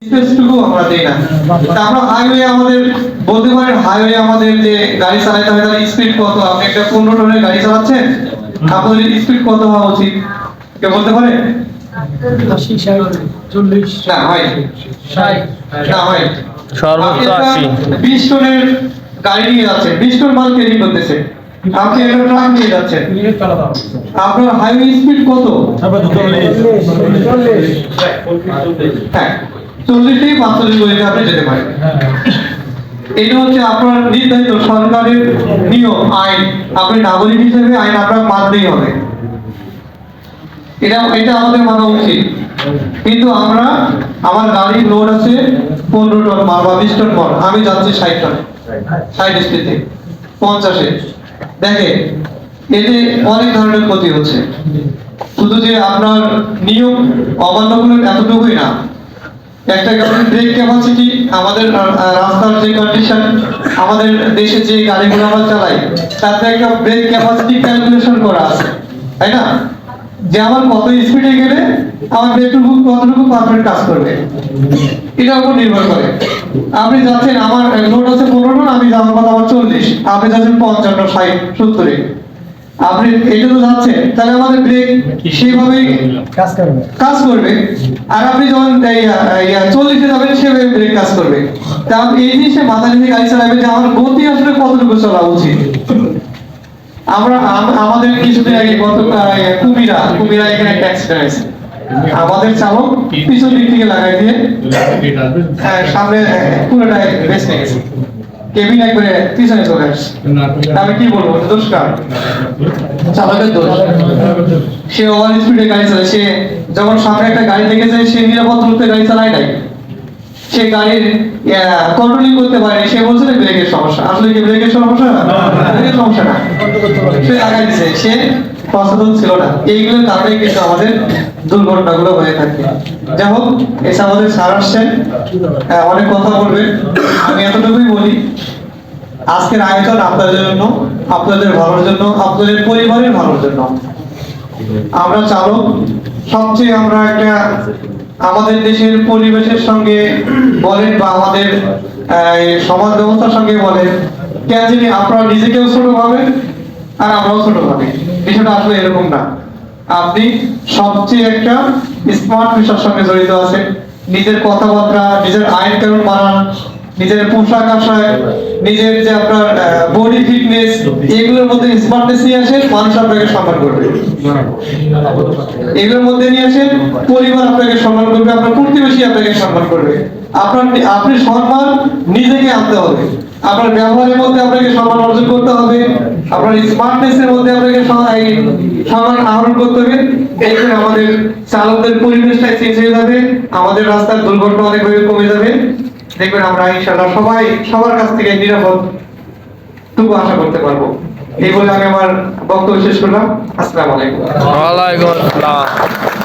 স্পেসটুকু আমরা দেই না। তা আমরা হাইওয়ে আমাদের বলতে পারেন হাইওয়ে আমাদের যে গাড়ি চালাতে হয় তার স্পিড কত? আপনি একটা 15 টনের গাড়ি চালাচ্ছেন, আপনাদের স্পিড কত হওয়া উচিত? কেউ বলতে পারে? 80, 60, 40, না হয় 60, না হয় সর্বোচ্চ 80। 20 টনের গাড়ি নিয়ে যাচ্ছেন, 20 টন মাল ক্যারি করতেছে, আপনি একটা ট্রাক নিয়ে যাচ্ছেন, মিনিট কাটা দাও। আপনার হাইওয়ে স্পিড কত? তারপর 40, হ্যাঁ 40 থেকে 45 গতিতে আপনি যেতে পারেন। এটা হচ্ছে আপনার নির্ধারিত সরকারের নিয়ম, আইন। আপনি নাগরিক হিসেবে আইন আপনার মানতেই হবে, এটা আমাদের মানা উচিত। কিন্তু আমরা, আমার গাড়ির লোড আছে 15 টন মাল বা 20 টন মাল, আমি যাচ্ছি 60 টন, 60 স্পিডে, 50-এ। দেখেন এতে অনেক ধরনের ক্ষতি হচ্ছে। শুধু যে আপনার নিয়ম অমান্য করলেন এতটুকুই না, একটা গাড়ির ব্রেক ক্যাপাসিটি, আমাদের রাস্তার যে কন্ডিশন, আমাদের দেশে যে গাড়িগুলো আমরা চালাই তাতে একটা ব্রেক ক্যাপাসিটি ক্যালকুলেশন করা আছে, তাই না? যে আমার কত স্পিডে গেলে আমার ব্রেকটুকু কতটুকু পারফেক্ট কাজ করবে, এটার উপর নির্ভর করে। আপনি যাচ্ছেন, আমার লোড আছে 15 টন, আমি যাওয়ার কথা আমার 40, আপনি যাচ্ছেন 55, 60, 70, আপনি এটা তো যাচ্ছেন, তাহলে আমাদের ব্রেক সেইভাবেই কাজ করবে। আর আপনি যখন 40-এ যাবেন সেভাবে ব্রেক কাজ করবে। তা আপনি এই জিনিসটা মাথায় রেখে গাড়ি চালাবেন যে আমার গতি আসলে কতটুকু চলা উচিত। আমরা আমাদের কিছুদিন আগে কুমিরা এখানে একটা অ্যাক্সিডেন্ট হয়েছে, আমাদের চালক পিছন দিক থেকে লাগাই দিয়ে সামনে পুরোটাই বেঁচে গেছে, কেবিন একবারে পিছনে চলে আসছে। আমি কি বলবো, দোষ কার? চালকের দোষ। সে ওভার স্পিডে গাড়ি চালায়, সে যখন সামনে একটা গাড়ি দেখেছে সে নিরাপদ রূপে গাড়ি চালায় নাই, সে গাড়ির কন্ট্রোলিং করতে পারে, সে বলছে না ব্রেকের সমস্যা। আসলে কি ব্রেকের সমস্যা? ব্রেকের সমস্যা না, সে লাগাই দিছে, সে সচেতন ছিল না। এইগুলোর কারণে কিন্তু আমাদের দুর্ঘটনাগুলো হয়ে থাকে। যাই হোক, এসে আমাদের স্যার আসছেন, অনেক কথা বলবেন। আমি এতটুকুই বলি, আজকের আয়োজন আপনাদের জন্য, আপনাদের ভালোর জন্য, আপনাদের পরিবারের ভালোর জন্য। আমরা চালক সবচেয়ে আমরা একটা আমাদের দেশের পরিবেশের সঙ্গে বলেন বা আমাদের সমাজ ব্যবস্থার সঙ্গে বলেন, কেন জানি আপনারা নিজেকেও ছোট ভাবেন আর আমরাও ছোট ভাবি। বিষয়টা আসলে এরকম না। আপনি সবচেয়ে একটা স্মার্ট বিষয়ের সঙ্গে জড়িত আছেন। নিজের কথাবার্তা, নিজের আইন কানুন মানান, নিজের পোশাক আশাক, নিজের যে আপনার বডি ফিটনেস, এগুলোর মধ্যে স্মার্টনেস নিয়ে আসেন, মানুষ আপনাকে সম্মান করবে। এগুলোর মধ্যে নিয়ে আসেন, পরিবার আপনাকে সম্মান করবে, আপনার প্রতিবেশী আপনাকে সম্মান করবে। আপনি সম্মান নিজেকে আনতে হবে, আপনার ব্যবহারের মধ্যে আপনাকে সম্মান অর্জন করতে হবে, আপনার স্মার্টনেসের মধ্যে আপনাকে সম্মান আহরণ করতে হবে। এরপরে আমাদের চালকদের পরিবেশটা চেঞ্জ হয়ে যাবে, আমাদের রাস্তার দুর্ঘটনা অনেকভাবে কমে যাবে। দেখবেন আমরা ইনশাআল্লাহ সবার কাছ থেকে নিরাপদ টুকু আশা করতে পারবো। এই বলে আমি আমার বক্তব্য শেষ করলাম। আসসালামু আলাইকুম। ওয়ালাইকুম আসসালাম।